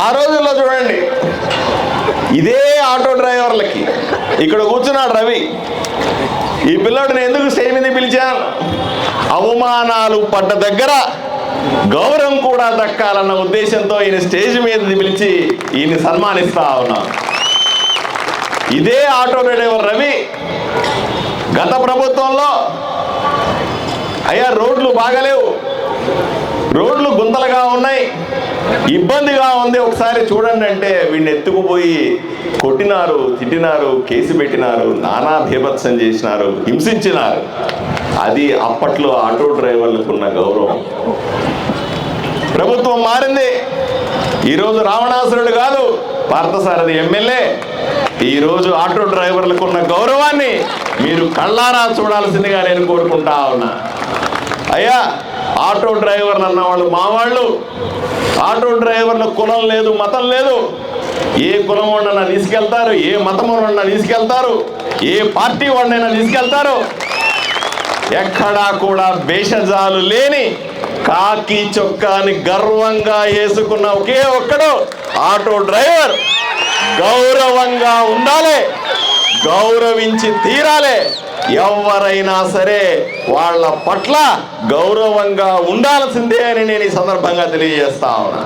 ఆ రోజుల్లో చూడండి, ఇదే ఆటో డ్రైవర్లకి ఇక్కడ కూర్చున్నాడు రవి. ఈ పిల్లోడిని ఎందుకు స్టేజ్ మీద పిలిచాను? అవమానాలు పడ్డ దగ్గర గౌరవం కూడా దక్కాలన్న ఉద్దేశంతో ఈయన స్టేజ్ మీద పిలిచి ఈయన్ని సన్మానిస్తా ఉన్నాను. ఇదే ఆటో డ్రైవర్ రవి గత ప్రభుత్వంలో, అయ్యా రోడ్లు బాగలేవు, రోడ్లు గుంతలుగా ఉన్నాయి, ఇబ్బందిగా ఉంది, ఒకసారి చూడండి అంటే వీడిని ఎత్తుకుపోయి కొట్టినారు, తిట్టినారు, కేసు పెట్టినారు, నానా భీభత్సం చేసినారు, హింసించినారు. అది అప్పట్లో ఆటో డ్రైవర్లకు ఉన్న గౌరవం. ప్రభుత్వం మారింది. ఈరోజు రావణాసురుడు కాదు, పార్థసారథి ఎమ్మెల్యే. ఈరోజు ఆటో డ్రైవర్లకు ఉన్న గౌరవాన్ని మీరు కళ్ళారా చూడాల్సిందిగా నేను కోరుకుంటా ఉన్నా. అయ్యా, ఆటో డ్రైవర్లు అన్నవాళ్ళు మా వాళ్ళు. ఆటో డ్రైవర్ల కులం లేదు, మతం లేదు. ఏ కులం వాడినైనా తీసుకెళ్తారు, ఏ మతం వాడినైనా తీసుకెళ్తారు, ఏ పార్టీ వాడినైనా తీసుకెళ్తారు. ఎక్కడా కూడా భేషజాలు లేని కాకి చొక్కాని గర్వంగా వేసుకున్న ఒకే ఒక్కడు ఆటో డ్రైవర్. గౌరవంగా ఉండాలి, గౌరవించి తీరాలి. ఎవరైనా సరే వాళ్ళ పట్ల గౌరవంగా ఉండాల్సిందే అని నేను ఈ సందర్భంగా తెలియజేస్తా ఉన్నా.